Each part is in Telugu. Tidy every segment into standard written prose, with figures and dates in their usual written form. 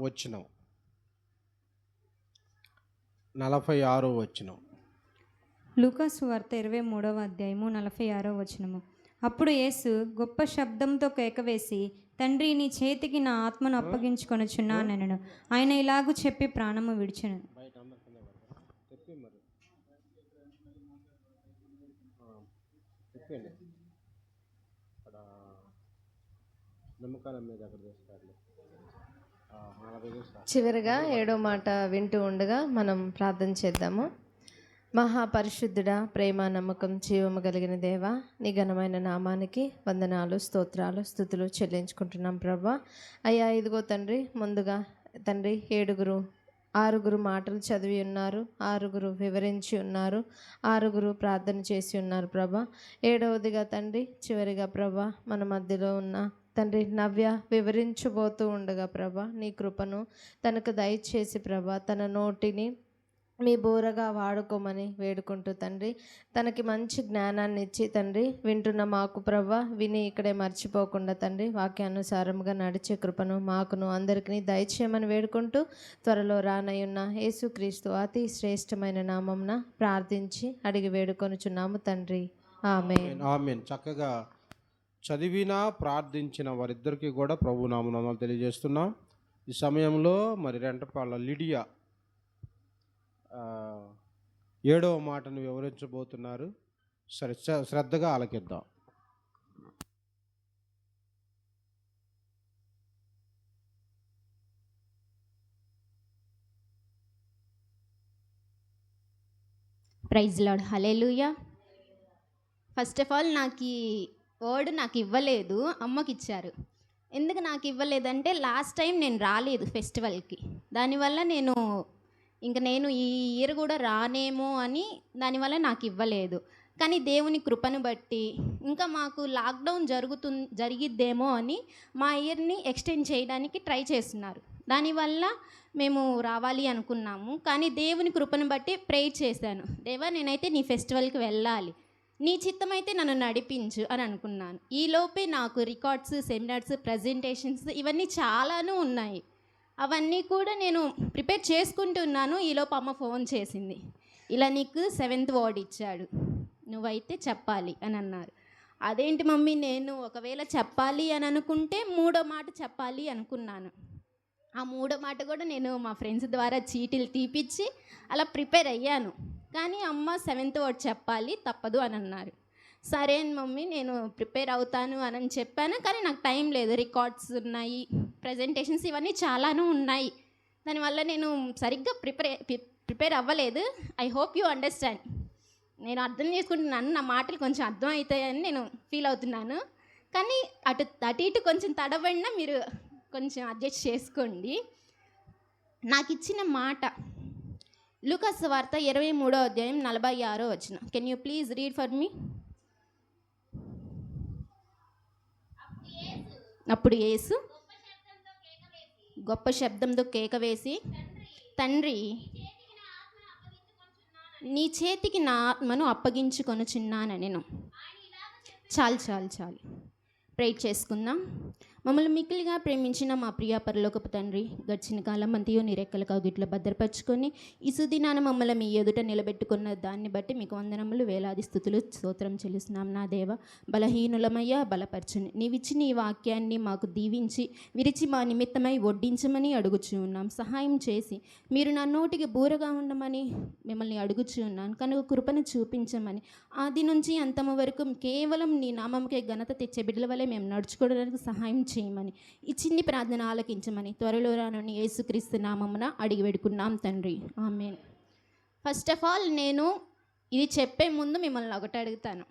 వచనం, 46వ వచనం. లూకా సువార్త 23వ అధ్యాయము 46వ వచనము. అప్పుడు యేసు గొప్ప శబ్దంతో కేకవేసి, తండ్రి, నీ చేతికి నా ఆత్మను అప్పగించుకొనుచున్నానెను. ఆయన ఇలాగు చెప్పి ప్రాణము విడిచెను. చివరిగా 7వ మాట వింటూ ఉండగా మనం ప్రార్థన చేద్దాము. మహాపరిశుద్ధుడా, ప్రేమ, నమ్మకం, జీవము కలిగిన దేవా, నీ ఘనమైన నామానికి వందనాలు, స్తోత్రాలు, స్తుతులు చెల్లించుకుంటున్నాం ప్రభా. అయ్యా, ఇదిగో తండ్రి, ముందుగా తండ్రి 6 మాటలు చదివి ఉన్నారు, 6 వివరించి ఉన్నారు, 6 ప్రార్థన చేసి ఉన్నారు ప్రభా. 7వదిగా తండ్రి, చివరిగా ప్రభా, మన మధ్యలో ఉన్న తండ్రి నవ్య వివరించబోతూ ఉండగా ప్రభా, నీ కృపను తనకు దయచేసి ప్రభా, తన నోటిని మీ బోరగా వాడుకోమని వేడుకుంటూ తండ్రి, తనకి మంచి జ్ఞానాన్ని ఇచ్చి తండ్రి, వింటున్న మాకు ప్రభా, విని ఇక్కడే మర్చిపోకుండా తండ్రి, వాక్యానుసారంగా నడిచే కృపను మాకును అందరికీ దయచేయమని వేడుకుంటూ, త్వరలో రానయ్యున్న యేసుక్రీస్తు అతి శ్రేష్టమైన నామమున ప్రార్థించి అడిగి వేడుకొనుచున్నాము తండ్రి, ఆమేన్. ఆమేన్. చక్కగా చదివిన ప్రార్థించిన వారిద్దరికీ కూడా ప్రభు నామమున తెలియజేస్తున్నాం. ఈ సమయంలో మరి రెంటపాళ్ళ లిడియా 7వ మాటను వివరించబోతున్నారు. సరే, శ్రద్ధగా ఆలకిద్దాం. Praise Lord, hallelujah. First of all నాకు ఈ వర్డ్ నాకు ఇవ్వలేదు, అమ్మకి ఇచ్చారు. ఎందుకు నాకు ఇవ్వలేదంటే, లాస్ట్ టైం నేను రాలేదు ఫెస్టివల్కి. దానివల్ల నేను ఈ ఇయర్ కూడా రానేమో అని దానివల్ల నాకు ఇవ్వలేదు. కానీ దేవుని కృపను బట్టి ఇంకా మాకు లాక్డౌన్ జరిగిద్దేమో అని మా ఇయర్ని ఎక్స్టెండ్ చేయడానికి ట్రై చేస్తున్నారు. దానివల్ల మేము రావాలి అనుకున్నాము. కానీ దేవుని కృపను బట్టి ప్రేయర్ చేశాను, దేవా నేనైతే నీ ఫెస్టివల్కి వెళ్ళాలి, నీ చిత్తమైతే నన్ను నడిపించు అని అనుకున్నాను. ఈలోపే నాకు రికార్డ్స్, సెమినార్స్, ప్రజెంటేషన్స్ ఇవన్నీ చాలాను ఉన్నాయి. అవన్నీ కూడా నేను ప్రిపేర్ చేసుకుంటున్నాను. ఈలోపు అమ్మ ఫోన్ చేసింది, ఇలా నీకు 7th వార్డ్ ఇచ్చాడు, నువ్వైతే చెప్పాలి అని అన్నారు. అదేంటి మమ్మీ, నేను ఒకవేళ చెప్పాలి అని అనుకుంటే 3వ మాట చెప్పాలి అనుకున్నాను. ఆ 3వ మాట కూడా నేను మా ఫ్రెండ్స్ ద్వారా చీటీలు తీపిచ్చి అలా ప్రిపేర్ అయ్యాను. కానీ అమ్మ 7th వార్డ్ చెప్పాలి, తప్పదు అని అన్నారు. సరే మమ్మీ, నేను ప్రిపేర్ అవుతాను అని చెప్పాను. కానీ నాకు టైం లేదు, రికార్డ్స్ ఉన్నాయి, ప్రజెంటేషన్స్ ఇవన్నీ చాలాను ఉన్నాయి. దానివల్ల నేను సరిగ్గా ప్రిపేర్ అవ్వలేదు. I hope you understand. నేను అర్థం చేసుకుంటున్నాను, నా మాటలు కొంచెం అర్థం అవుతాయని నేను ఫీల్ అవుతున్నాను. కానీ అటు ఇటు కొంచెం తడబడినా మీరు కొంచెం అడ్జస్ట్ చేసుకోండి. నాకు ఇచ్చిన మాట లూకా సువార్త 23వ అధ్యాయం 46వ వచనం. Can you please read for me? అప్పుడు యేసు గొప్ప శబ్దంతో కేక వేసి, తండ్రి, నీ చేతికి నా ఆత్మను అప్పగించుకొనుచున్నానెను. చాలు ప్రేయర్ చేసుకుందాం. మమ్మల్ని మిక్కిలిగా ప్రేమించిన మా ప్రియ పరలోకపు తండ్రి, గడిచిన కాలం అంతయు నీ రెక్కల కౌగిట్లో భద్రపరుచుకొని ఈ సుదినాన మమ్మల్ని మీ ఎదుట నిలబెట్టుకున్న దాన్ని బట్టి మీకు వందనములు, వేలాది స్తుతులు, స్తోత్రం చెల్లిస్తున్నాం. నా దేవ, బలహీనులమయ్యా బలపరచని నీవిచ్చిన ఈ వాక్యాన్ని మాకు దీవించి విరిచి మా నిమిత్తమై వడ్డించమని అడుగుచూ ఉన్నాం. సహాయం చేసి మీరు నా నోటికి బూరగా ఉండమని మిమ్మల్ని అడుగుచూ ఉన్నాను. కనుక కృపను చూపించమని ఆది నుంచి అంతము వరకు కేవలం నీ నామముకే ఘనత తెచ్చే బిడ్డల వల్లే మేము నడుచుకోవడానికి సహాయం చేయమని, ఈ చిన్ని ప్రార్థన ఆలకించమని త్వరలో రానున్న యేసుక్రీస్తు నామమున అడిగి వేడుకున్నాం తండ్రి, ఆమేన్. ఫస్ట్ ఆఫ్ ఆల్ నేను ఇది చెప్పే ముందు మిమ్మల్ని ఒకటి అడుగుతాను.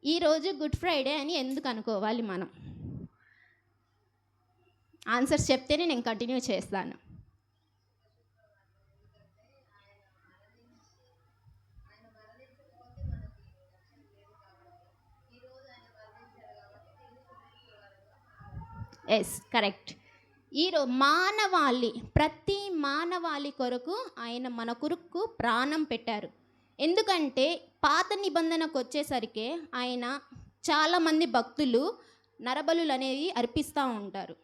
ఈరోజు గుడ్ ఫ్రైడే అని ఎందుకు అనుకోవాలి మనం? ఆన్సర్స్ చెప్తేనే నేను కంటిన్యూ చేస్తాను. Yes, correct. ప్రతి మానవాళి కొరకు ఆయన మన కొరకు ప్రాణం పెట్టారు. ఎందుకంటే పాత నిబంధనకు వచ్చేసరికి ఆయన చాలామంది భక్తులు నరబలులు అనేవి అర్పిస్తూ ఉంటారు.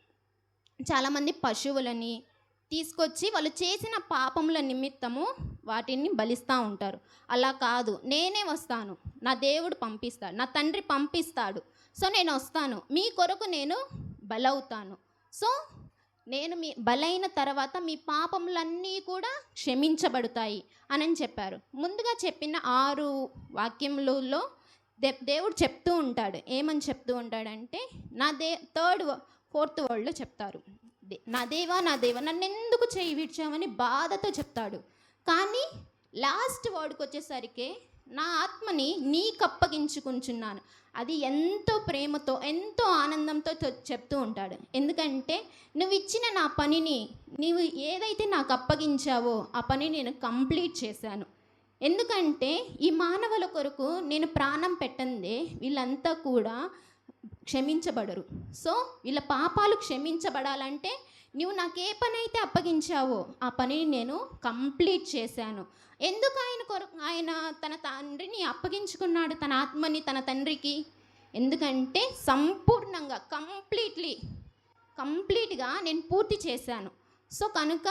చాలామంది పశువులని తీసుకొచ్చి వాళ్ళు చేసిన పాపముల నిమిత్తము వాటిని బలిస్తూ ఉంటారు. అలా కాదు, నేనే వస్తాను, నా దేవుడు పంపిస్తాడు, నా తండ్రి పంపిస్తాడు, సో నేను వస్తాను, మీ కొరకు నేను బలవుతాను, సో నేను మీ బలైన తర్వాత మీ పాపములన్నీ కూడా క్షమించబడతాయి అని చెప్పారు. ముందుగా చెప్పిన 6 వాక్యములలో దేవుడు చెప్తూ ఉంటాడు. ఏమని చెప్తూ ఉంటాడంటే, నా 4th వర్డ్లో చెప్తారు, నా దేవా నన్ను ఎందుకు చేయి విడిచామని బాధతో చెప్తాడు. కానీ లాస్ట్ వర్డ్కి వచ్చేసరికి నా ఆత్మని నీకు అప్పగించుకుంటున్నాను, అది ఎంతో ప్రేమతో ఎంతో ఆనందంతో చెప్తూ ఉంటాడు. ఎందుకంటే నువ్వు ఇచ్చిన నా పనిని, నీవు ఏదైతే నాకు అప్పగించావో ఆ పని నేను కంప్లీట్ చేశాను. ఎందుకంటే ఈ మానవుల కొరకు నేను ప్రాణం పెట్టందే వీళ్ళంతా కూడా క్షమించబడరు. సో వీళ్ళ పాపాలు క్షమించబడాలంటే నువ్వు నాకు ఏ పని అయితే అప్పగించావో ఆ పనిని నేను కంప్లీట్ చేశాను. ఎందుకు ఆయన తన తండ్రిని అప్పగించుకున్నాడు, తన ఆత్మని తన తండ్రికి? ఎందుకంటే సంపూర్ణంగా కంప్లీట్గా నేను పూర్తి చేశాను. సో కనుక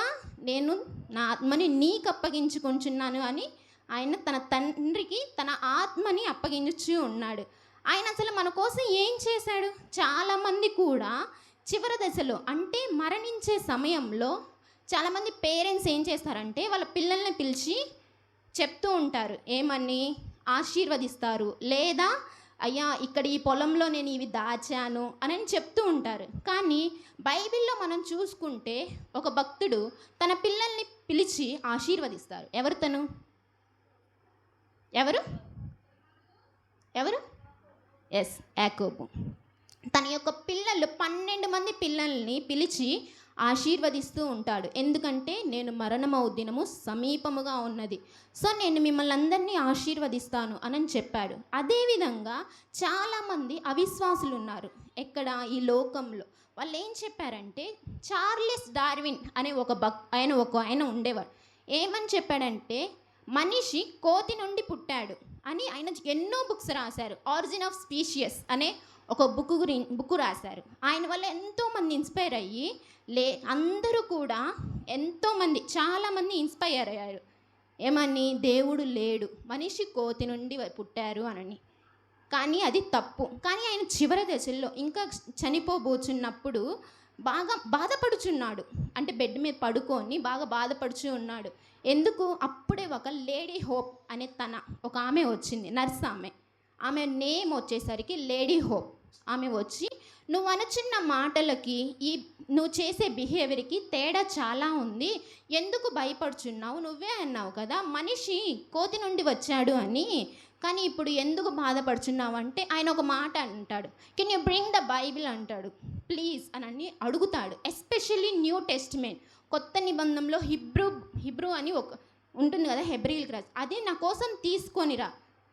నేను నా ఆత్మని నీకు అప్పగించుకుంటున్నాను అని ఆయన తన తండ్రికి తన ఆత్మని అప్పగించు ఉన్నాడు. ఆయన అసలు మన కోసం ఏం చేశాడు? చాలామంది కూడా చివరి దశలో, అంటే మరణించే సమయంలో చాలామంది పేరెంట్స్ ఏం చేస్తారంటే వాళ్ళ పిల్లల్ని పిలిచి చెప్తూ ఉంటారు, ఏమని ఆశీర్వదిస్తారు, లేదా అయ్యా ఇక్కడ ఈ పొలంలో నేను ఇవి దాచాను అని చెప్తూ ఉంటారు. కానీ బైబిల్లో మనం చూసుకుంటే ఒక భక్తుడు తన పిల్లల్ని పిలిచి ఆశీర్వదిస్తారు. ఎవరు తను? ఎవరు? ఎస్, యాకోబు. తన యొక్క 12 మంది పిల్లల్ని పిలిచి ఆశీర్వదిస్తూ ఉంటాడు. ఎందుకంటే నేను మరణమవు దినము సమీపముగా ఉన్నది, సో నేను మిమ్మల్ని అందరినీ ఆశీర్వదిస్తాను అని చెప్పాడు. అదేవిధంగా చాలామంది అవిశ్వాసులు ఉన్నారు ఎక్కడ? ఈ లోకంలో. వాళ్ళు ఏం చెప్పారంటే, చార్లెస్ డార్విన్ అనే ఆయన ఉండేవాడు. ఏమని చెప్పాడంటే, మనిషి కోతి నుండి పుట్టాడు అని ఆయన ఎన్నో బుక్స్ రాశారు. ఆరిజిన్ ఆఫ్ స్పీషియస్ అనే ఒక బుక్ రాశారు. ఆయన వల్ల ఎంతోమంది ఇన్స్పైర్ అయ్యి అందరూ కూడా చాలామంది ఇన్స్పైర్ అయ్యారు. ఏమని? దేవుడు లేడు, మనిషి కోతి నుండి పుట్టారు అని. కానీ అది తప్పు. కానీ ఆయన చివరి దశల్లో ఇంకా చనిపోబోచున్నప్పుడు బాగా బాధపడుచున్నాడు. అంటే బెడ్ మీద పడుకొని బాగా బాధపడుచు ఉన్నాడు. ఎందుకు? అప్పుడే ఒక లేడీ హోప్ అనే ఒక ఆమె వచ్చింది, నర్స్ ఆమె నేమ్ వచ్చేసరికి లేడీ హోప్. ఆమె వచ్చి, నువ్వు అనుచున్న మాటలకి నువ్వు చేసే బిహేవియర్కి తేడా చాలా ఉంది, ఎందుకు భయపడుచున్నావు? నువ్వే అన్నావు కదా మనిషి కోతి నుండి వచ్చాడు అని, కానీ ఇప్పుడు ఎందుకు బాధపడుచున్నావు అంటే ఆయన ఒక మాట అంటాడు, can you bring the Bible అంటాడు, ప్లీజ్ అని అడుగుతాడు. ఎస్పెషల్లీ న్యూ టెస్టిమెంట్, కొత్త నిబంధనలో హిబ్రూ అని ఒక ఉంటుంది కదా, హెబ్రీల్ రాసి, అది నా కోసం తీసుకొనిరా.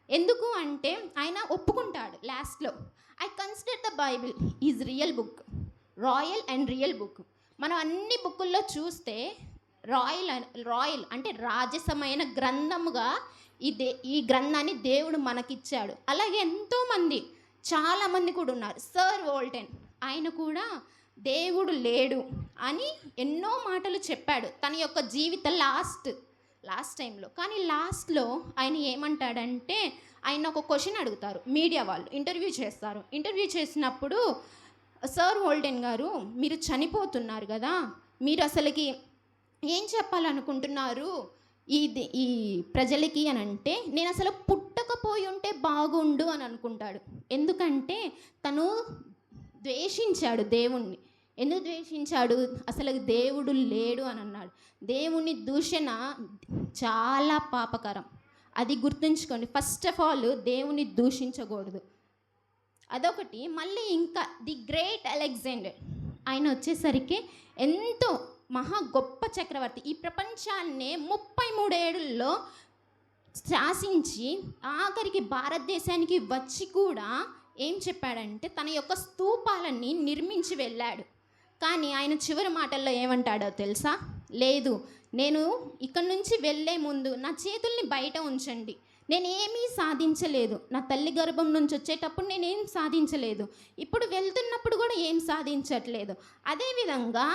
ఎందుకు అంటే ఆయన ఒప్పుకుంటాడు లాస్ట్లో, I consider the Bible is real book, royal and real book. మనం అన్ని బుక్కుల్లో చూస్తే రాయల్ అంటే రాజసమైన గ్రంథముగా ఈ గ్రంథాన్ని దేవుడు మనకిచ్చాడు. అలాగే ఎంతోమంది చాలామంది కూడా ఉన్నారు. సర్ వోల్టన్, ఆయన కూడా దేవుడు లేడు అని ఎన్నో మాటలు చెప్పాడు తన యొక్క జీవిత లాస్ట్ టైంలో. కానీ లాస్ట్లో ఆయన ఏమంటాడంటే, ఆయన ఒక క్వశ్చన్ అడుగుతారు, మీడియా వాళ్ళు ఇంటర్వ్యూ చేస్తారు. ఇంటర్వ్యూ చేసినప్పుడు, సర్ వోల్టన్ గారు మీరు చనిపోతున్నారు కదా, మీరు అసలుకి ఏం చెప్పాలనుకుంటున్నారు ఈ ప్రజలకి అని అంటే, నేను అసలు పుట్టకపోయి ఉంటే బాగుండు అని అనుకుంటాడు. ఎందుకంటే తను ద్వేషించాడు దేవుణ్ణి. ఎందుకు ద్వేషించాడు? అసలు దేవుడు లేడు అని అన్నాడు. దేవుని దూషణ చాలా పాపకరం, అది గుర్తుంచుకోండి. ఫస్ట్ ఆఫ్ ఆల్ దేవుని దూషించకూడదు, అదొకటి. మళ్ళీ ఇంకా ది గ్రేట్ అలెగ్జాండర్, ఆయన వచ్చేసరికి ఎంతో మహా గొప్ప చక్రవర్తి. ఈ ప్రపంచాన్నే 33 ఏడుల్లో శాసించి ఆఖరికి భారతదేశానికి వచ్చి కూడా ఏం చెప్పాడంటే, తన యొక్క స్తూపాలన్నీ నిర్మించి వెళ్ళాడు. కానీ ఆయన చివరి మాటల్లో ఏమంటాడో తెలుసా? లేదు, నేను ఇక్కడి నుంచి వెళ్ళే ముందు నా చేతుల్ని బయట ఉంచండి, నేనేమీ సాధించలేదు. నా తల్లి గర్భం నుంచి వచ్చేటప్పుడు నేనేం సాధించలేదు. ఇప్పుడు వెళ్తున్నప్పుడు కూడా ఏం సాధించట్లేదు. అదేవిధంగా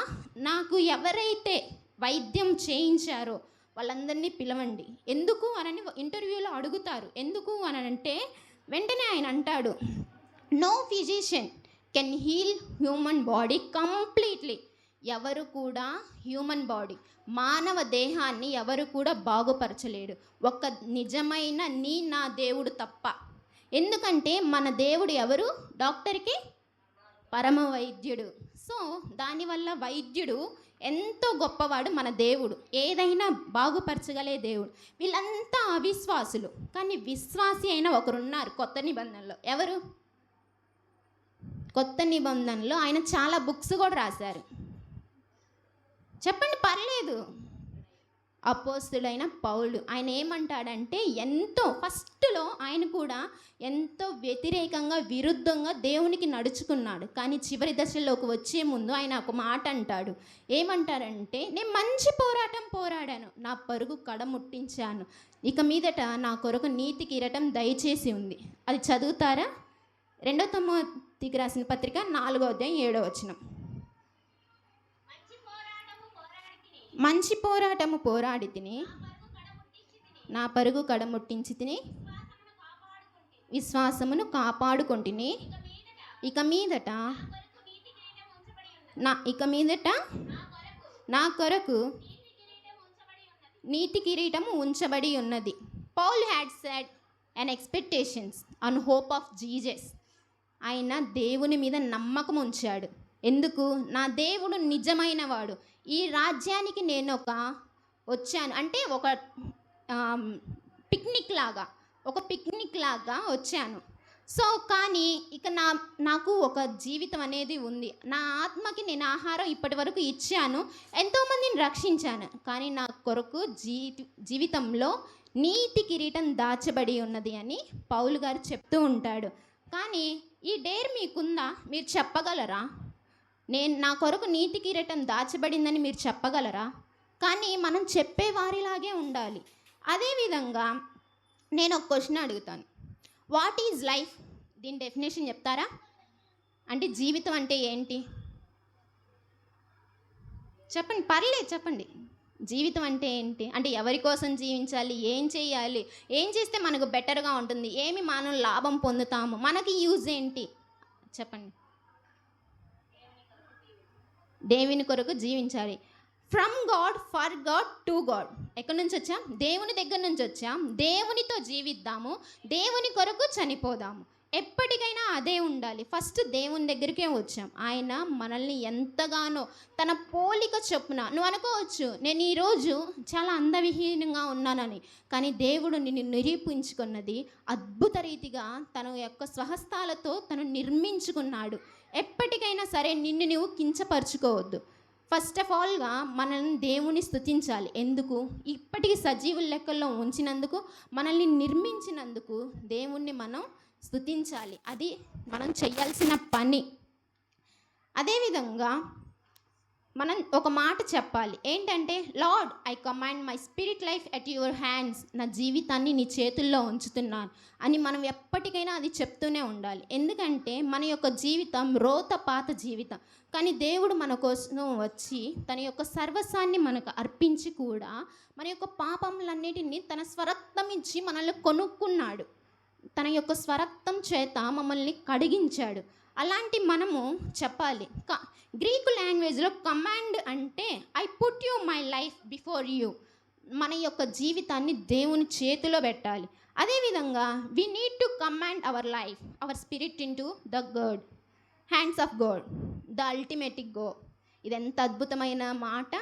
నాకు ఎవరైతే వైద్యం చేయించారో వాళ్ళందరినీ పిలవండి. ఎందుకు అని ఇంటర్వ్యూలో అడుగుతారు. ఎందుకు అని అంటే వెంటనే ఆయన అంటాడు, no physician can heal human body completely. ఎవరు కూడా హ్యూమన్ బాడీ, మానవ దేహాన్ని ఎవరు కూడా బాగుపరచలేడు, ఒక నిజమైన నా దేవుడు తప్ప. ఎందుకంటే మన దేవుడు ఎవరు? డాక్టర్కి పరమ వైద్యుడు. సో దానివల్ల వైద్యుడు ఎంతో గొప్పవాడు మన దేవుడు, ఏదైనా బాగుపరచగలే దేవుడు. వీళ్ళంతా అవిశ్వాసులు, కానీ విశ్వాసి అయిన ఒకరున్నారు కొత్త నిబంధనలో. ఎవరు? కొత్త నిబంధనలో ఆయన చాలా బుక్స్ కూడా రాశారు. చెప్పండి, పర్లేదు. అపోస్తుడైన పౌలు ఆయన ఏమంటాడంటే, ఎంతో ఫస్ట్లో ఆయన కూడా ఎంతో వ్యతిరేకంగా విరుద్ధంగా దేవునికి నడుచుకున్నాడు. కానీ చివరి దశలోకి వచ్చే ముందు ఆయన ఒక మాట అంటాడు. ఏమంటారంటే, నేను మంచి పోరాటం పోరాడాను, నా పరుగు కడముట్టించాను, ఇక మీదట నా కొరకు నీతి కిరీటం దయచేసి ఉంది. అది చదువుతారా? 2 తిమోతికి రాసిన పత్రిక 4వ అధ్యాయం 7వ వచనం. మంచి పోరాటము పోరాడి తిని, నా పరుగు కడముట్టించి తిని, విశ్వాసమును కాపాడుకొంటిని, ఇక మీదట నా కొరకు నీతి కిరీటము ఉంచబడి ఉన్నది. Paul had said an expectations on hope of Jesus. ఆయన దేవుని మీద నమ్మకం ఉంచాడు. ఎందుకు? నా దేవుడు నిజమైన వాడు. ఈ రాజ్యానికి నేను వచ్చాను అంటే ఒక పిక్నిక్ లాగా వచ్చాను. సో కానీ ఇక నాకు ఒక జీవితం అనేది ఉంది. నా ఆత్మకి నేను ఆహారం ఇప్పటి వరకు ఇచ్చాను, ఎంతోమందిని రక్షించాను, కానీ నా కొరకు జీవితంలో నీతి కిరీటం దాచబడి ఉన్నది అని పౌలు గారు చెప్తూ ఉంటాడు. కానీ ఈ డేర్ మీకుందా? మీరు చెప్పగలరా? నా కొరకు నీతి కిరీటం దాచబడిందని మీరు చెప్పగలరా? కానీ మనం చెప్పే వారిలాగే ఉండాలి. అదేవిధంగా నేను ఒక క్వశ్చన్ అడుగుతాను, వాట్ ఈజ్ లైఫ్? దీని డెఫినేషన్ చెప్తారా? అంటే జీవితం అంటే ఏంటి? చెప్పండి, పర్లేదు చెప్పండి. జీవితం అంటే ఏంటి? అంటే ఎవరి కోసం జీవించాలి, ఏం చేయాలి, ఏం చేస్తే మనకు బెటర్గా ఉంటుంది, ఏమి మనం లాభం పొందుతాము, మనకి యూజ్ ఏంటి? చెప్పండి. దేవుని కొరకు జీవించాలి. From God, for God, to God. ఎక్కడి నుంచి వచ్చాం? దేవుని దగ్గర నుంచి వచ్చాం. దేవునితో జీవిద్దాము, దేవుని కొరకు చనిపోదాము. ఎప్పటికైనా అదే ఉండాలి. ఫస్ట్ దేవుని దగ్గరికే వచ్చాం. ఆయన మనల్ని ఎంతగానో తన పోలిక చొప్పున, నువ్వు అనుకోవచ్చు నేను ఈరోజు చాలా అందవిహీనంగా ఉన్నానని, కానీ దేవుడు నిన్ను నిరూపించుకున్నది అద్భుత రీతిగా తన యొక్క స్వహస్తాలతో తను నిర్మించుకున్నాడు. ఎప్పటికైనా సరే నిన్ను నువ్వు కించపరుచుకోవద్దు. ఫస్ట్ ఆఫ్ ఆల్గా మనల్ని దేవుని స్తుతించాలి. ఎందుకు? ఇప్పటికీ సజీవుల లెక్కల్లో ఉంచినందుకు, మనల్ని నిర్మించినందుకు దేవుణ్ణి మనం స్తుతించాలి. అది మనం చేయాల్సిన పని. అదేవిధంగా మనం ఒక మాట చెప్పాలి. ఏంటంటే, lord I command my spirit life at your hands. నా జీవితాన్ని నీ చేతుల్లో ఉంచుతున్నాను అని మనం ఎప్పటికైనా అది చెప్తూనే ఉండాలి. ఎందుకంటే మన యొక్క జీవితం రోతపాత జీవితం, కానీ దేవుడు మన కోసం వచ్చి తన యొక్క సర్వస్వాన్ని మనకు అర్పించి కూడా మన యొక్క పాపములన్నిటినీ తన స్వరక్తం ఇచ్చి మనల్ని కొనుక్కున్నాడు. తన యొక్క స్వరక్తం చేత మమ్మల్ని కడిగించాడు. అలాంటి మనము చెప్పాలి. గ్రీకు లాంగ్వేజ్లో కమాండ్ అంటే I put you my life before you. మన యొక్క జీవితాన్ని దేవుని చేతిలో పెట్టాలి. అదేవిధంగా we need to command our life, our spirit into the God, hands of God, the ultimatic go. ఇది ఎంత అద్భుతమైన మాట.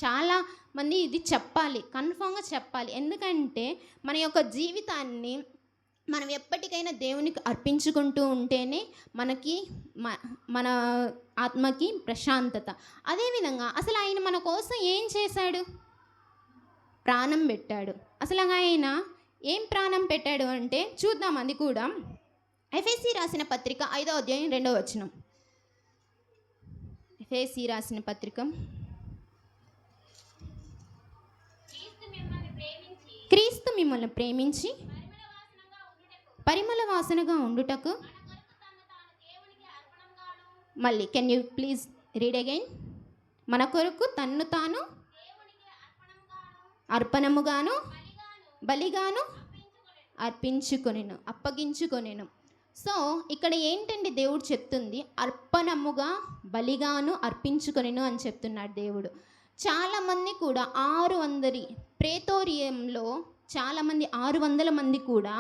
చాలా మంది ఇది చెప్పాలి, కన్ఫామ్గా చెప్పాలి. ఎందుకంటే మన యొక్క జీవితాన్ని మనం ఎప్పటికైనా దేవునికి అర్పించుకుంటూ ఉంటేనే మనకి మన ఆత్మకి ప్రశాంతత. అదేవిధంగా అసలు ఆయన మన కోసం ఏం చేశాడు? ప్రాణం పెట్టాడు. అసలు ఆయన ఏం ప్రాణం పెట్టాడు అంటే చూద్దాం. అది కూడా ఎఫెసీ రాసిన పత్రిక 5వ అధ్యాయం 2వ వచనం. ఎఫెసీ రాసిన పత్రిక, క్రీస్తు మిమ్మల్ని ప్రేమించి పరిమళ వాసనగా ఉండుటకు మళ్ళీ can you please read again. మన కొరకు తన్ను తాను అర్పణముగాను బలిగాను అప్పగించుకొనెను. సో ఇక్కడ ఏంటండి దేవుడు చెప్తుంది, అర్పణముగా బలిగాను అర్పించుకొనెను అని చెప్తున్నాడు దేవుడు. చాలామంది కూడా 600 ప్రేతోరియంలో చాలామంది 600 మంది కూడా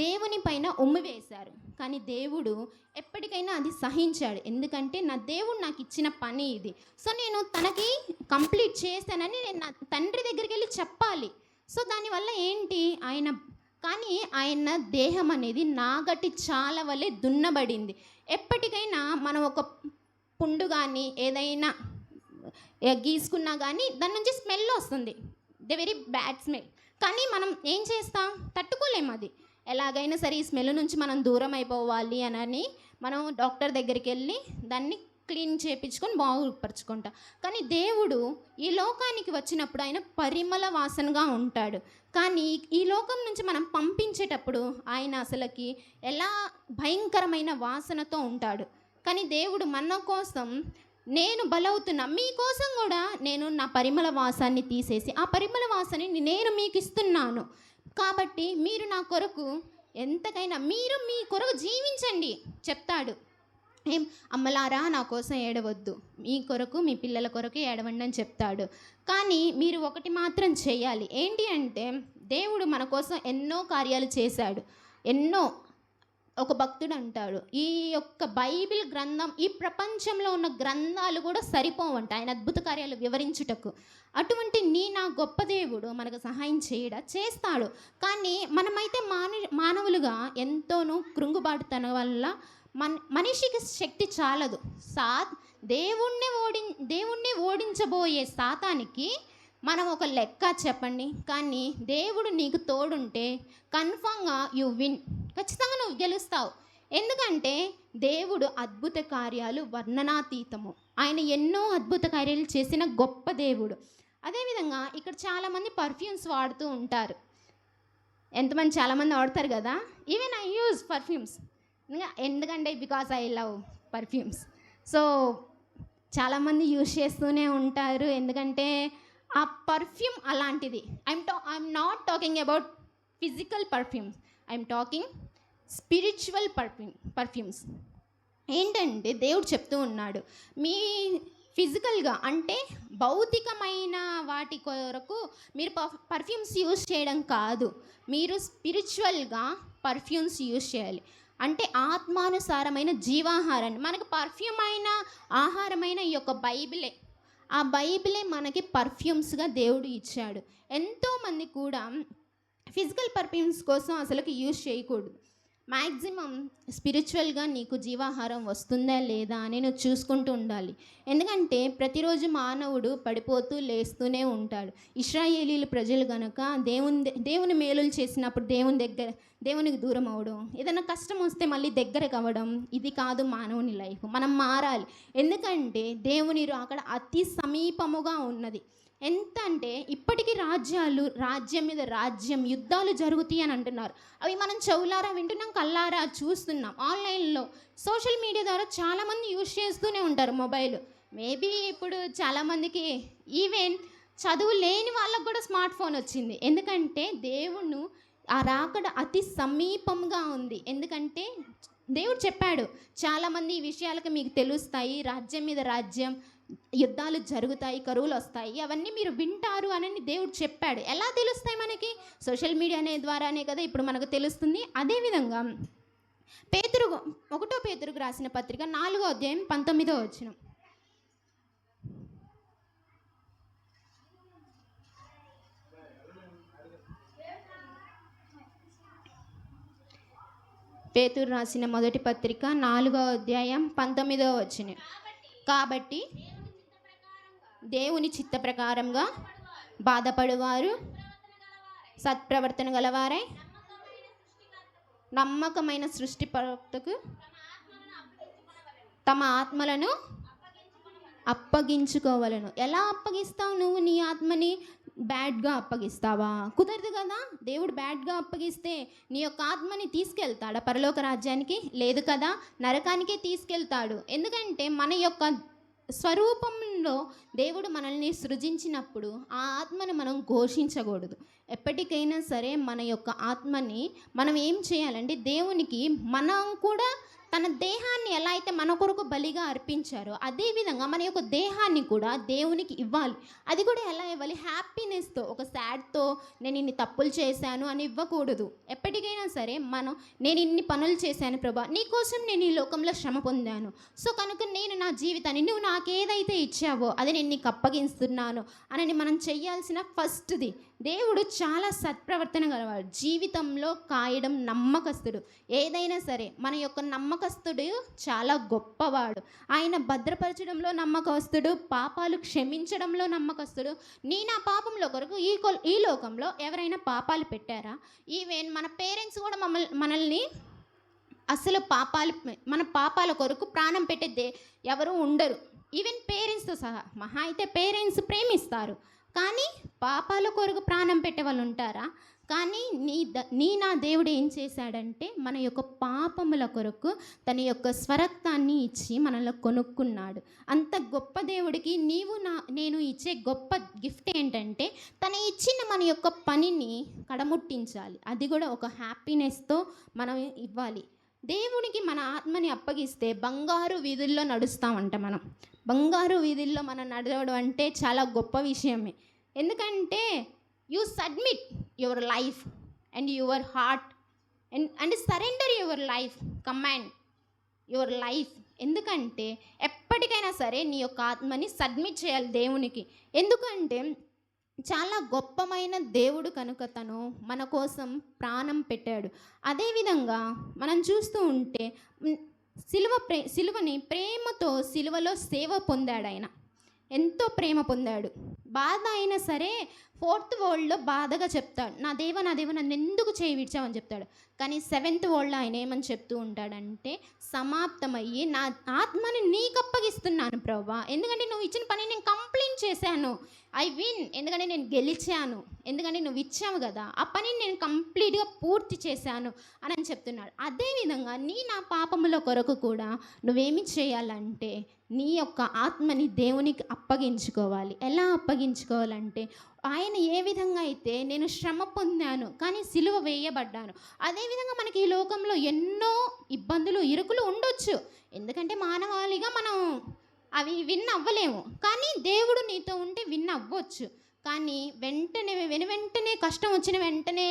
దేవుని పైన ఉమ్మి వేశారు. కానీ దేవుడు ఎప్పటికైనా అది సహించాడు. ఎందుకంటే నా దేవుడు నాకు ఇచ్చిన పని ఇది, సో నేను తనకి కంప్లీట్ చేశానని నేను నా తండ్రి దగ్గరికి వెళ్ళి చెప్పాలి. సో దానివల్ల ఏంటి ఆయన దేహం అనేది నాగటి చాల వలె దున్నబడింది. ఎప్పటికైనా మనం ఒక పుండు కానీ ఏదైనా గీసుకున్నా కానీ దాని నుంచి స్మెల్ వస్తుంది, ద వెరీ బ్యాడ్ స్మెల్. కానీ మనం ఏం చేస్తాం, తట్టుకోలేము. అది ఎలాగైనా సరే ఈ స్మెల్ నుంచి మనం దూరం అయిపోవాలి అని మనం డాక్టర్ దగ్గరికి వెళ్ళి దాన్ని క్లీన్ చేయించుకొని బాగుపరుచుకుంటాం. కానీ దేవుడు ఈ లోకానికి వచ్చినప్పుడు ఆయన పరిమళ వాసనగా ఉంటాడు. కానీ ఈ లోకం నుంచి మనం పంపించేటప్పుడు ఆయన అసలుకి ఎలా భయంకరమైన వాసనతో ఉంటాడు. కానీ దేవుడు మన కోసం, నేను బలవుతున్నా, మీకోసం కూడా నేను నా పరిమళ వాసాన్ని తీసేసి ఆ పరిమళ వాసనని నేను మీకు ఇస్తున్నాను. కాబట్టి మీరు నా కొరకు ఎంతకైనా మీరు మీ కొరకు జీవించండి చెప్తాడు. అమ్మలారా నా కోసం ఏడవద్దు, మీ కొరకు మీ పిల్లల కొరకు ఏడవండి అని చెప్తాడు. కానీ మీరు ఒకటి మాత్రం చేయాలి. ఏంటి అంటే దేవుడు మన కోసం ఎన్నో కార్యాలు చేశాడు. ఒక భక్తుడు అంటాడు, ఈ యొక్క బైబిల్ గ్రంథం, ఈ ప్రపంచంలో ఉన్న గ్రంథాలు కూడా సరిపోవంట ఆయన అద్భుత కార్యాలు వివరించుటకు. అటువంటి నా గొప్ప దేవుడు మనకు సహాయం చేస్తాడు. కానీ మనమైతే మానవులుగా ఎంతోనూ కృంగుబాటుతన వల్ల మనిషికి శక్తి చాలదు. దేవుణ్ణి ఓడించబోయే సాతానికి మనం ఒక లెక్క చెప్పండి. కానీ దేవుడు నీకు తోడుంటే కన్ఫామ్గా యు విన్, ఖచ్చితంగా నువ్వు గెలుస్తావు. ఎందుకంటే దేవుడు అద్భుత కార్యాలు వర్ణనాతీతము. ఆయన ఎన్నో అద్భుత కార్యాలు చేసిన గొప్ప దేవుడు. అదేవిధంగా ఇక్కడ చాలామంది పర్ఫ్యూమ్స్ వాడుతూ ఉంటారు. ఎంతమంది చాలామంది వాడతారు కదా. ఈవెన్ ఐ యూజ్ పర్ఫ్యూమ్స్, ఎందుకంటే because I love perfumes. So చాలామంది యూజ్ చేస్తూనే ఉంటారు, ఎందుకంటే ఆ పర్ఫ్యూమ్ అలాంటిది. I'm not talking about physical perfumes, I'm talking spiritual perfumes. ఏంటంటే దేవుడు చెప్తూ ఉన్నాడు, మీ ఫిజికల్గా అంటే భౌతికమైన వాటి కొరకు మీరు పర్ఫ్యూమ్స్ యూజ్ చేయడం కాదు, మీరు స్పిరిచువల్గా పర్ఫ్యూమ్స్ యూజ్ చేయాలి. అంటే ఆత్మానుసారమైన జీవాహారాన్ని, మనకు పర్ఫ్యూమ్ అయిన ఆహారమైన ఈ యొక్క బైబిలే, ఆ బైబిలే మనకి పర్ఫ్యూమ్స్గా దేవుడు ఇచ్చాడు. ఎంతోమంది కూడా ఫిజికల్ పర్ఫ్యూమ్స్ కోసం అసలుకి యూజ్ చేయకూడదు. మ్యాక్సిమం స్పిరిచువల్గా నీకు జీవాహారం వస్తుందా లేదా అని నువ్వు చూసుకుంటూ ఉండాలి. ఎందుకంటే ప్రతిరోజు మానవుడు పడిపోతూ లేస్తూనే ఉంటాడు. ఇశ్రాయేలీలు ప్రజలు కనుక దేవుని మేలులు చేసినప్పుడు దేవునికి దూరం అవ్వడం, ఏదైనా కష్టం వస్తే మళ్ళీ దగ్గరకు అవ్వడం, ఇది కాదు మానవుని లైఫ్. మనం మారాలి. ఎందుకంటే దేవుని అక్కడ అతి సమీపముగా ఉన్నది. ఎంత అంటే ఇప్పటికీ రాజ్యం మీద రాజ్యం యుద్ధాలు జరుగుతాయి అని అంటున్నారు. అవి మనం చెవులారా వింటున్నాం, కళ్ళారా చూస్తున్నాం. ఆన్లైన్లో సోషల్ మీడియా ద్వారా చాలామంది యూజ్ చేస్తూనే ఉంటారు మొబైల్. మేబీ ఇప్పుడు చాలామందికి ఈవెన్ చదువు లేని వాళ్ళకు కూడా స్మార్ట్ ఫోన్ వచ్చింది. ఎందుకంటే దేవుడు ఆ రాకడ అతి సమీపంగా ఉంది. ఎందుకంటే దేవుడు చెప్పాడు, చాలామంది ఈ విషయాలకు మీకు తెలుస్తాయి, రాజ్యం మీద రాజ్యం యుద్ధాలు జరుగుతాయి, కరువులు వస్తాయి, అవన్నీ మీరు వింటారు అని దేవుడు చెప్పాడు. ఎలా తెలుస్తాయి మనకి? సోషల్ మీడియా అనే ద్వారానే కదా ఇప్పుడు మనకు తెలుస్తుంది. అదేవిధంగా 1 పేతురుకు రాసిన పత్రిక 4వ అధ్యాయం 19వ వచనం. పేతురు రాసిన మొదటి పత్రిక 4వ అధ్యాయం 19వ వచనం. కాబట్టి దేవుని చిత్త ప్రకారంగా బాధపడువారు సత్ప్రవర్తన గలవారై నమ్మకమైన సృష్టికర్తకు తమ ఆత్మలను అప్పగించుకోవలను. ఎలా అప్పగిస్తావు నువ్వు నీ ఆత్మని? బ్యాడ్గా అప్పగిస్తావా? కుదరదు కదా. దేవుడు బ్యాడ్గా అప్పగిస్తే నీ యొక్క ఆత్మని తీసుకెళ్తాడా పరలోక రాజ్యానికి? లేదు కదా, నరకానికే తీసుకెళ్తాడు. ఎందుకంటే మన యొక్క స్వరూపంలో దేవుడు మనల్ని సృజించినప్పుడు ఆ ఆత్మను మనం ఘోషించకూడదు. ఎప్పటికైనా సరే మన యొక్క ఆత్మని మనం ఏం చేయాలంటే దేవునికి మనం కూడా తన దేహాన్ని ఎలా అయితే మన కొరకు బలిగా అర్పించారో అదేవిధంగా మన యొక్క దేహాన్ని కూడా దేవునికి ఇవ్వాలి. అది కూడా ఎలా ఇవ్వాలి? హ్యాపీనెస్తో, ఒక సాడ్తో నేను ఇన్ని తప్పులు చేశాను అని ఇవ్వకూడదు. ఎప్పటికైనా సరే నేను ఇన్ని పనులు చేశాను ప్రభా, నీకోసం నేను ఈ లోకంలో శ్రమ పొందాను, సో కనుక నేను నా జీవితాన్ని నువ్వు నాకేదైతే ఇచ్చావో అది నేను నీకు అప్పగిస్తున్నాను అని మనం చెయ్యాల్సిన ఫస్ట్ది. దేవుడు చాలా సత్ప్రవర్తన గలవాడు, జీవితంలో కాయడం నమ్మకస్తుడు. ఏదైనా సరే మన యొక్క నమ్మకస్తుడు చాలా గొప్పవాడు. ఆయన భద్రపరచడంలో నమ్మకస్తుడు, పాపాలు క్షమించడంలో నమ్మకస్తుడు. నా పాపంలో కొరకు ఈ లోకంలో ఎవరైనా పాపాలు పెట్టారా? ఈవెన్ మన పేరెంట్స్ కూడా మనల్ని అసలు మన పాపాల కొరకు ప్రాణం పెట్టే ఎవరు ఉండరు. ఈవెన్ పేరెంట్స్తో సహా. మహా అయితే పేరెంట్స్ ప్రేమిస్తారు, కానీ పాపాల కొరకు ప్రాణం పెట్టే వాళ్ళు ఉంటారా? కానీ నా దేవుడు ఏం చేశాడంటే మన యొక్క పాపముల కొరకు తన యొక్క స్వరక్తాన్ని ఇచ్చి మనల్ని కొనుక్కున్నాడు. అంత గొప్ప దేవుడికి నేను ఇచ్చే గొప్ప గిఫ్ట్ ఏంటంటే తను ఇచ్చిన మన యొక్క పనిని కడముట్టించాలి. అది కూడా ఒక హ్యాపీనెస్తో మనం ఇవ్వాలి. దేవునికి మన ఆత్మని అప్పగిస్తే బంగారు వీధుల్లో నడుస్తామంట. మనం బంగారు వీధుల్లో మనం నడవడం అంటే చాలా గొప్ప విషయమే. ఎందుకంటే you submit your life and your heart and surrender your life, command your life. ఎందుకంటే ఎప్పటికైనా సరే నీ యొక్క ఆత్మని సబ్మిట్ చేయాలి దేవునికి. ఎందుకంటే చాలా గొప్పమైన దేవుడు కనుక తను మన కోసం ప్రాణం పెట్టాడు. అదేవిధంగా మనం చూస్తూ ఉంటే సిలువని ప్రేమతో సిలువలో సేవ పొందాడు. ఆయన ఎంతో ప్రేమ పొందాడు. బాధ అయినా సరే ఫోర్త్ వరల్డ్లో బాధగా చెప్తాడు, నా దేవ నన్ను ఎందుకు చేయి విడిచావని చెప్తాడు. కానీ సెవెంత్ వరల్డ్లో ఆయన ఏమని చెప్తూ ఉంటాడంటే, సమాప్తమయ్యి నా ఆత్మని నీకు అప్పగిస్తున్నాను ప్రభువా, ఎందుకంటే నువ్వు ఇచ్చిన పని నేను కంప్లీట్ చేశాను. ఐ విన్, ఎందుకంటే నేను గెలిచాను, ఎందుకంటే నువ్వు ఇచ్చావు కదా, ఆ పనిని నేను కంప్లీట్గా పూర్తి చేశాను అని చెప్తున్నాడు. అదేవిధంగా నా పాపముల కొరకు కూడా నువ్వేమి చేయాలంటే నీ యొక్క ఆత్మని దేవునికి అప్పగించుకోవాలి. ఎలా అప్పగించుకోవాలంటే, ఆయన ఏ విధంగా అయితే నేను శ్రమ పొందాను కానీ సిలువ వేయబడ్డాను, అదేవిధంగా మనకి ఈ లోకంలో ఎన్నో ఇబ్బందులు ఇరుకులు ఉండొచ్చు. ఎందుకంటే మానవాళిగా మనం అవి విన్ అవ్వలేము, కానీ దేవుడు నీతో ఉంటే విన్ అవ్వచ్చు. కానీ వెంటనే కష్టం వచ్చిన వెంటనే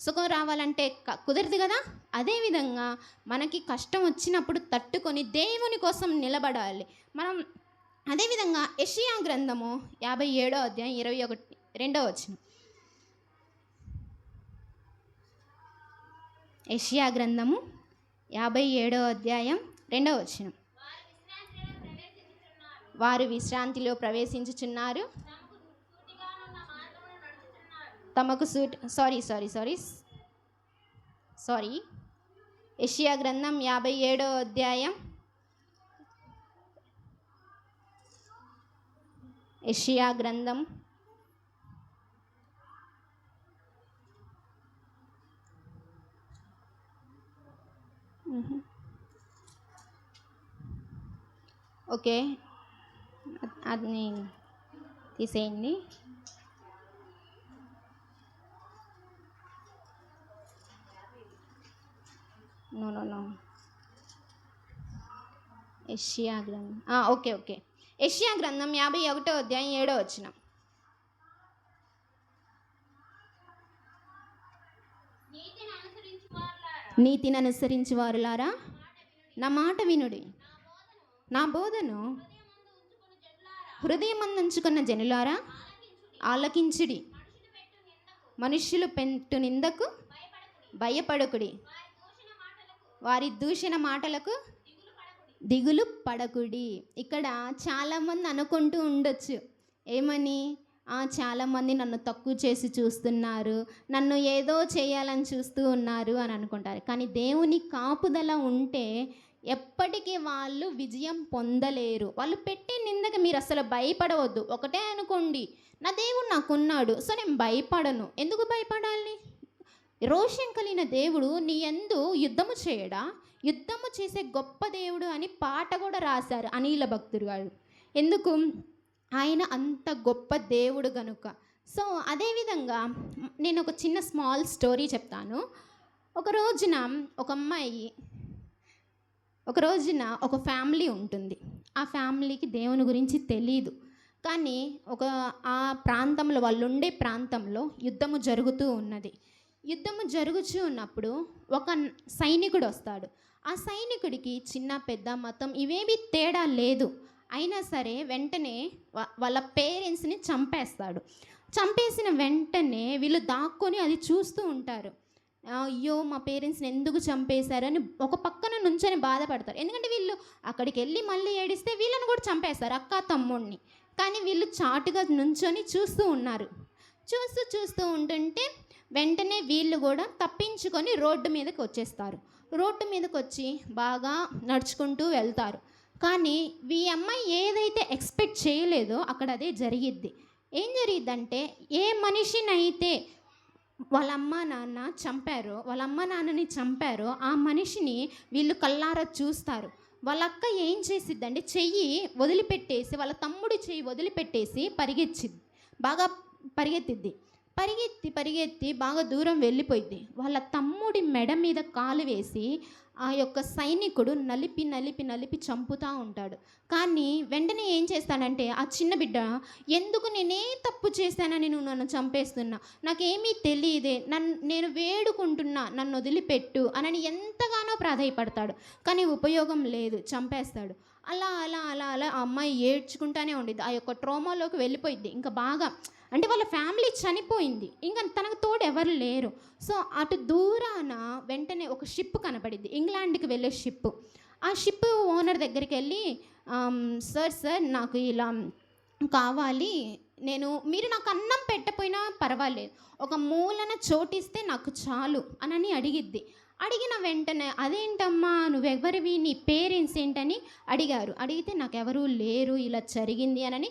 సుఖం రావాలంటే కుదరదు కదా. అదేవిధంగా మనకి కష్టం వచ్చినప్పుడు తట్టుకొని దేవుని కోసం నిలబడాలి మనం. అదేవిధంగా యెషయా గ్రంథము 57వ అధ్యాయం 22వ వచనం. యెషయా గ్రంథము 57వ అధ్యాయం 2వ వచనం. వారు విశ్రాంతిలో ప్రవేశించుచున్నారు, తమకు యెషయా గ్రంథం 57వ అధ్యాయం యెషయా గ్రంథం ఓకే, అది తీసేయండి. నో యెషయా గ్రంథం ఓకే యెషయా గ్రంథం 51వ అధ్యాయం 7వ వచనం. నీతిని అనుసరించి వారులారా నా మాట వినుడి, నా బోధను హృదయమందుంచుకున్న జనులారా ఆలకించుడి. మనుష్యులు పెట్టు నిందకు భయపడకుడి, వారి దూషణ మాటలకు దిగులు పడకుడి. ఇక్కడ చాలామంది అనుకుంటూ ఉండొచ్చు, ఏమని? చాలామంది నన్ను తక్కువ చేసి చూస్తున్నారు, నన్ను ఏదో చేయాలని చూస్తూ ఉన్నారు అని అనుకుంటారు. కానీ దేవుని కాపుదల ఉంటే ఎప్పటికీ వాళ్ళు విజయం పొందలేరు. వాళ్ళు పెట్టే నిందకి మీరు అసలు భయపడవద్దు. ఒకటే అనుకోండి, నా దేవుడు నాకున్నాడు, సో నేను భయపడను. ఎందుకు భయపడాలి? రోషం కలిగిన దేవుడు నీ యందు యుద్ధము చేయడా? యుద్ధము చేసే గొప్ప దేవుడు అని పాట కూడా రాశారు అనిల భక్తుడు గారు. ఎందుకు? ఆయన అంత గొప్ప దేవుడు గనుక. సో అదేవిధంగా నేను ఒక చిన్న స్మాల్ స్టోరీ చెప్తాను. ఒక రోజున ఒక ఫ్యామిలీ ఉంటుంది. ఆ ఫ్యామిలీకి దేవుని గురించి తెలీదు. కానీ ఆ ప్రాంతంలో, వాళ్ళు ఉండే ప్రాంతంలో యుద్ధము జరుగుతూ ఉన్నది. యుద్ధము జరుగుతూ ఉన్నప్పుడు ఒక సైనికుడు వస్తాడు. ఆ సైనికుడికి చిన్న పెద్ద మతం ఇవేమీ తేడా లేదు. అయినా సరే వెంటనే వాళ్ళ పేరెంట్స్ని చంపేస్తాడు. చంపేసిన వెంటనే వీళ్ళు దాక్కొని అది చూస్తూ ఉంటారు. అయ్యో మా పేరెంట్స్ని ఎందుకు చంపేశారని ఒక పక్కన నుంచొని బాధపడతారు. ఎందుకంటే వీళ్ళు అక్కడికి వెళ్ళి మళ్ళీ ఏడిస్తే వీళ్ళని కూడా చంపేస్తారు, అక్క తమ్ముడిని. కానీ వీళ్ళు చాటుగా నుంచొని చూస్తూ ఉన్నారు. చూస్తూ ఉంటుంటే వెంటనే వీళ్ళు కూడా తప్పించుకొని రోడ్డు మీదకి వచ్చేస్తారు. రోడ్డు మీదకి వచ్చి బాగా నడుచుకుంటూ వెళ్తారు. కానీ ఈ అమ్మాయి ఏదైతే ఎక్స్పెక్ట్ చేయలేదో అక్కడ అదే జరిగిద్ది. ఏం జరిగిద్దంటే, ఏ మనిషినైతే వాళ్ళ అమ్మ నాన్నని చంపారో ఆ మనిషిని వీళ్ళు కళ్ళారా చూస్తారు. వాళ్ళ అక్క ఏం చేసిద్దంటే చెయ్యి వదిలిపెట్టేసి, వాళ్ళ తమ్ముడి చెయ్యి వదిలిపెట్టేసి బాగా పరిగెత్తి బాగా దూరం వెళ్ళిపోయింది. వాళ్ళ తమ్ముడి మెడ మీద కాలు వేసి ఆ యొక్క సైనికుడు నలిపి చంపుతూ ఉంటాడు. కానీ వెంటనే ఏం చేస్తాడంటే ఆ చిన్న బిడ్డ, ఎందుకు నేనే తప్పు చేశానని నువ్వు నన్ను చంపేస్తున్నా, నాకేమీ తెలియదే, నేను వేడుకుంటున్నా, నన్ను వదిలిపెట్టు అని ఎంతగానో ప్రాధాయపడతాడు. కానీ ఉపయోగం లేదు, చంపేస్తాడు. అలా ఆ అమ్మాయి ఏడ్చుకుంటానే ఉండిద్ది. ఆ యొక్క ట్రోమాలోకి వెళ్ళిపోయింది. ఇంకా బాగా అంటే వాళ్ళ ఫ్యామిలీ చనిపోయింది, ఇంకా తనకు తోడు ఎవరు లేరు. సో అటు దూరాన వెంటనే ఒక షిప్ కనపడింది, ఇంగ్లాండ్కి వెళ్ళే షిప్. ఆ షిప్ ఓనర్ దగ్గరికి వెళ్ళి, సార్ నాకు ఇలా కావాలి, మీరు నాకు అన్నం పెట్టపోయినా పర్వాలేదు, ఒక మూలన చోటిస్తే నాకు చాలు అని అడిగిన వెంటనే, అదేంటమ్మా నువ్వెవరివి, నీ పేరెంట్స్ ఏంటని అడిగితే నాకెవరూ లేరు, ఇలా జరిగింది అని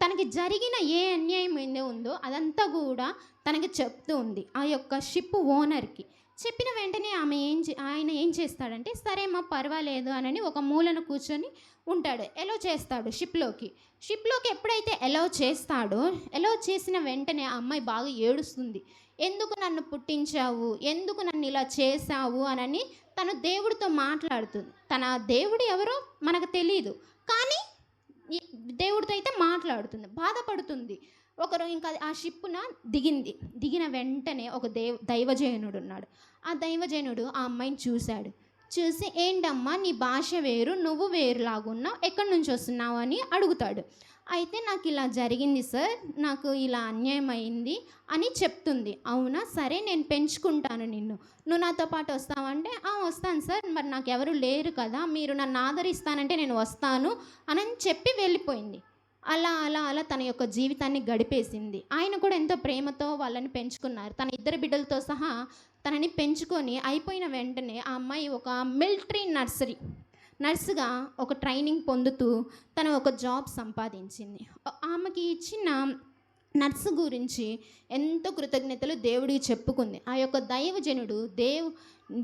తనకి జరిగిన ఏ అన్యాయం ఏందో ఉందో అదంతా కూడా తనకి చెప్తూ ఉంది ఆ యొక్క షిప్ ఓనర్కి. చెప్పిన వెంటనే ఆయన ఏం చేస్తాడంటే, సరేమ్మా పర్వాలేదు అని ఒక మూలను కూర్చొని ఉంటాడు. ఎలో చేస్తాడు షిప్లోకి ఎప్పుడైతే ఎలో చేసిన వెంటనే ఆ అమ్మాయి బాగా ఏడుస్తుంది. ఎందుకు నన్ను పుట్టించావు, ఎందుకు నన్ను ఇలా చేశావు అని తను దేవుడితో మాట్లాడుతుంది. తన దేవుడు ఎవరో మనకు తెలియదు, కానీ దేవుడితో అయితే మాట్లాడుతుంది, బాధపడుతుంది. ఒకరు ఇంకా ఆ షిప్పున దిగిన వెంటనే ఒక దైవజనుడు ఉన్నాడు. ఆ దైవజనుడు ఆ అమ్మాయిని చూసి ఏంటమ్మా నీ భాష వేరు, నువ్వు వేరులాగున్నావు, ఎక్కడి నుంచి వస్తున్నావు అని అడుగుతాడు. అయితే నాకు ఇలా జరిగింది సార్, నాకు ఇలా అన్యాయం అయింది అని చెప్తుంది. అవునా, సరే నేను పెంచుకుంటాను నిన్ను, నువ్వు నాతో పాటు వస్తావంటే వస్తాను సార్, మరి నాకు ఎవరు లేరు కదా, మీరు నన్ను ఆదరిస్తానంటే నేను వస్తాను అని చెప్పి వెళ్ళిపోయింది. అలా తన యొక్క జీవితాన్ని గడిపేసింది. ఆయన కూడా ఎంతో ప్రేమతో వాళ్ళని పెంచుకున్నారు. తన 2 బిడ్డలతో సహా తనని పెంచుకొని అయిపోయిన వెంటనే ఆ అమ్మాయి ఒక మిలిటరీ నర్సుగా ఒక ట్రైనింగ్ పొందుతూ తను ఒక జాబ్ సంపాదించింది. ఆమెకి ఇచ్చిన నర్సు గురించి ఎంతో కృతజ్ఞతలు దేవుడికి చెప్పుకుంది. ఆ యొక్క దైవజనుడు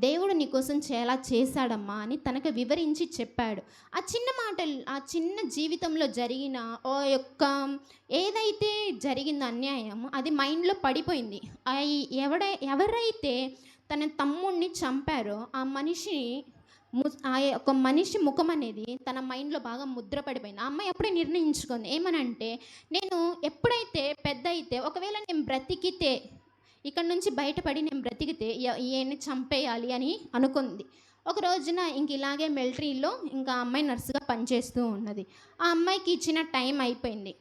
దేవుడు నీకోసం చాలా చేశాడమ్మా అని తనకు వివరించి చెప్పాడు. ఆ చిన్న మాటలు, ఆ చిన్న జీవితంలో జరిగిన ఓ యొక్క ఏదైతే జరిగిందో అన్యాయం, అది మైండ్లో పడిపోయింది. ఎవరైతే తన తమ్ముడిని చంపారో ఆ యొక్క మనిషి ముఖం అనేది తన మైండ్లో బాగా ముద్రపడిపోయింది. ఆ అమ్మాయి అప్పుడే నిర్ణయించుకుంది, ఏమనంటే నేను ఎప్పుడైతే పెద్ద అయితే, ఒకవేళ నేను బ్రతికితే, ఇక్కడ నుంచి బయటపడి నేను బ్రతికితే ఈయన్ని చంపేయాలి అని అనుకుంది. ఒక రోజున ఇలాగే మిలిటరీలో ఇంకా అమ్మాయి నర్సుగా పనిచేస్తూ ఉన్నది. ఆ అమ్మాయికి ఇచ్చిన టైం అయిపోయింది.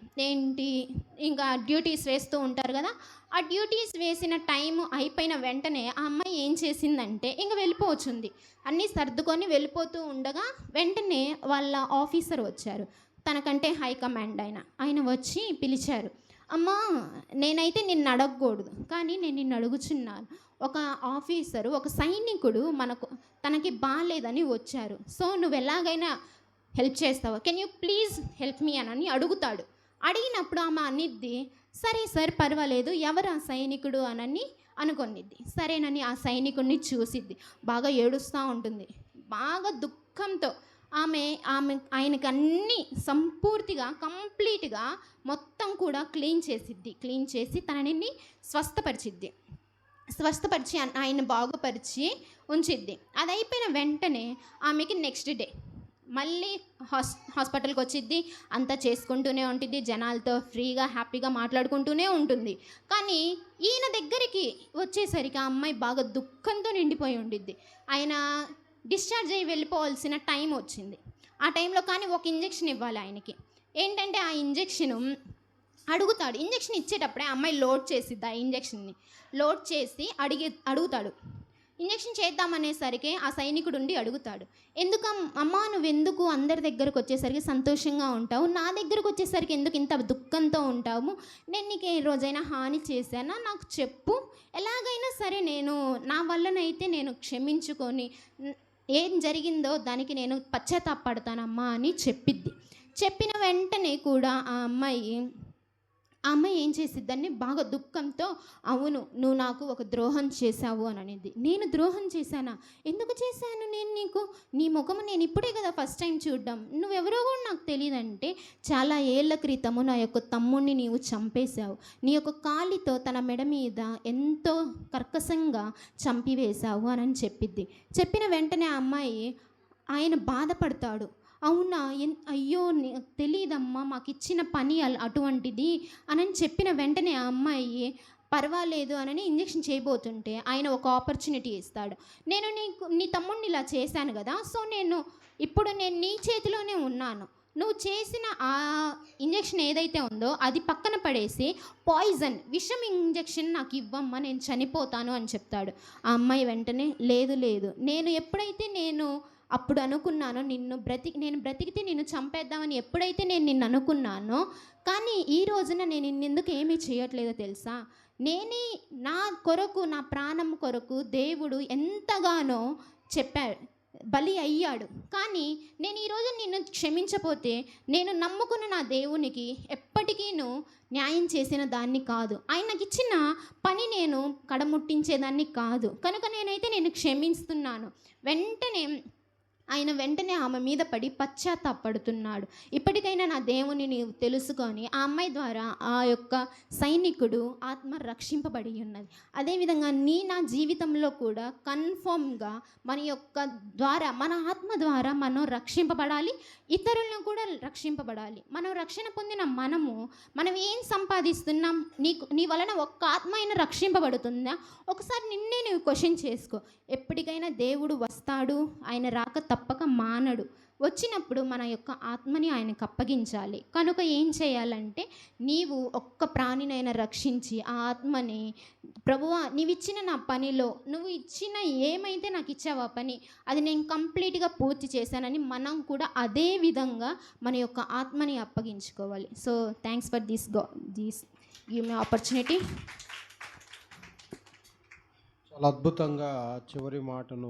ఇంకా డ్యూటీస్ వేస్తూ ఉంటారు కదా, ఆ డ్యూటీస్ వేసిన టైం అయిపోయిన వెంటనే ఆ అమ్మాయి ఏం చేసిందంటే ఇంకా వెళ్ళిపోవచ్చుంది. అన్నీ సర్దుకొని వెళ్ళిపోతూ ఉండగా వెంటనే వాళ్ళ ఆఫీసర్ వచ్చారు, తనకంటే హై కమాండ్ ఆయన వచ్చి పిలిచారు. అమ్మా నేనైతే నిన్ను అడగకూడదు, కానీ నేను నిన్ను అడుగుచున్నాను. ఒక ఆఫీసరు, ఒక సైనికుడు తనకి బాగాలేదని వచ్చారు. సో నువ్వు ఎలాగైనా హెల్ప్ చేస్తావా, can you please help me అని అడుగుతాడు. అడిగినప్పుడు ఆమె అనిద్ది, సరే సార్ పర్వాలేదు, ఎవరు ఆ సైనికుడు అని అనుకొనిద్ది. సరేనని ఆ సైనికుడిని చూసిద్ది. బాగా ఏడుస్తూ ఉంటుంది, బాగా దుఃఖంతో. ఆయనకి అన్నీ సంపూర్తిగా కంప్లీట్గా మొత్తం కూడా క్లీన్ చేసి తనని స్వస్థపరిచి ఆయన బాగుపరిచి ఉంచిద్ది. అది అయిపోయిన వెంటనే ఆమెకి నెక్స్ట్ డే మళ్ళీ హాస్పిటల్కి వచ్చిద్ది. అంతా చేసుకుంటూనే ఉంటుంది, జనాలతో ఫ్రీగా హ్యాపీగా మాట్లాడుకుంటూనే ఉంటుంది. కానీ ఈయన దగ్గరికి వచ్చేసరికి ఆ అమ్మాయి బాగా దుఃఖంతో నిండిపోయి ఉండిద్ది. ఆయన డిశ్చార్జ్ అయ్యి వెళ్ళిపోవాల్సిన టైం వచ్చింది. ఆ టైంలో కానీ ఒక ఇంజెక్షన్ ఇవ్వాలి ఆయనకి. ఏంటంటే ఆ ఇంజెక్షను అడుగుతాడు. ఇంజెక్షన్ ఇచ్చేటప్పుడే అమ్మాయి లోడ్ చేసిద్ది. ఆ ఇంజెక్షన్ని లోడ్ చేసి అడుగుతాడు. ఇంజెక్షన్ చేద్దామనేసరికి ఆ సైనికుడు ఉండి అడుగుతాడు, అమ్మా నువ్వెందుకు అందరి దగ్గరకు వచ్చేసరికి సంతోషంగా ఉంటావు, నా దగ్గరకు వచ్చేసరికి ఎందుకు ఇంత దుఃఖంతో ఉంటావు, నేను నీకు ఏ రోజైనా హాని చేశానా, నాకు చెప్పు, ఎలాగైనా సరే నేను నా వల్లనైతే నేను క్షమించుకొని ఏం జరిగిందో దానికి నేను పశ్చాత్తాపడతానమ్మా అని చెప్పిద్ది. చెప్పిన వెంటనే కూడా ఆ అమ్మాయి ఏం చేసిద్దని బాగా దుఃఖంతో, అవును నువ్వు నాకు ఒక ద్రోహం చేశావు అని అనేది. నేను ద్రోహం చేశానా, ఎందుకు చేశాను నేను నీకు, నీ ముఖము నేను ఇప్పుడే కదా ఫస్ట్ టైం చూడడం, నువ్వెవరో కూడా నాకు తెలియదంటే, చాలా ఏళ్ల క్రితము నా యొక్క తమ్ముడిని నీవు చంపేశావు, నీ యొక్క కాలితో తన మెడ మీద ఎంతో కర్కశంగా చంపివేశావు అని చెప్పిద్ది. చెప్పిన వెంటనే ఆ అమ్మాయి ఆయన బాధపడతాడు. అవునా, అయ్యో తెలీదమ్మా, మాకు ఇచ్చిన పని అటువంటిది అని చెప్పిన వెంటనే ఆ అమ్మాయి పర్వాలేదు అని ఇంజెక్షన్ చేయబోతుంటే ఆయన ఒక ఆపర్చునిటీ ఇస్తాడు. నేను నీ తమ్ముడిని ఇలా చేశాను కదా, సో ఇప్పుడు నేను నీ చేతిలోనే ఉన్నాను, నువ్వు చేసిన ఆ ఇంజెక్షన్ ఏదైతే ఉందో అది పక్కన పడేసి విషం ఇంజెక్షన్ నాకు ఇవ్వమ్మా, నేను చనిపోతాను అని చెప్తాడు. ఆ అమ్మాయి వెంటనే లేదు, నేను ఎప్పుడైతే అప్పుడు అనుకున్నానో నేను బ్రతికితే నిన్ను చంపేద్దామని ఎప్పుడైతే నేను నిన్ను అనుకున్నానో, కానీ ఈ రోజున నేను నిన్నెందుకు ఏమీ చేయట్లేదో తెలుసా, నా కొరకు, నా ప్రాణం కొరకు దేవుడు ఎంతగానో బలి అయ్యాడు. కానీ నేను ఈరోజు నిన్ను క్షమించపోతే నేను నమ్ముకున్న నా దేవునికి ఎప్పటికీ న్యాయం చేసిన దాన్ని కాదు, ఆయన నాకు ఇచ్చిన పని నేను కడముట్టించేదాన్ని కాదు, కనుక నేను క్షమిస్తున్నాను. వెంటనే ఆమె మీద పడి పశ్చాత్తాపడుతున్నాడు. ఇప్పటికైనా నా దేవుని నీవు తెలుసుకొని, ఆ అమ్మాయి ద్వారా ఆ యొక్క సైనికుడు ఆత్మ రక్షింపబడి ఉన్నది. అదేవిధంగా నా జీవితంలో కూడా కన్ఫర్మ్గా మన ఆత్మ ద్వారా మనం రక్షింపబడాలి, ఇతరులను కూడా రక్షింపబడాలి. మనం రక్షణ పొందిన మనం ఏం సంపాదిస్తున్నాం, నీ వలన ఒక్క ఆత్మ అయినా రక్షింపబడుతుందా, ఒకసారి నిన్నే నువ్వు క్వశ్చన్ చేసుకో. ఎప్పటికైనా దేవుడు వస్తాడు, ఆయన రాక తప్పక మానడు. వచ్చినప్పుడు మన యొక్క ఆత్మని ఆయనకు అప్పగించాలి. కనుక ఏం చేయాలంటే, నీవు ఒక్క ప్రాణినైనా రక్షించి ఆ ఆత్మని, ప్రభువా నీవిచ్చిన నా పనిలో నువ్వు ఇచ్చిన ఏమైతే నాకు ఇచ్చావు ఆ పని, అది నేను కంప్లీట్గా పూర్తి చేశానని మనం కూడా అదే విధంగా మన యొక్క ఆత్మని అప్పగించుకోవాలి. So thanks for this give me opportunity. చాలా అద్భుతంగా చివరి మాటను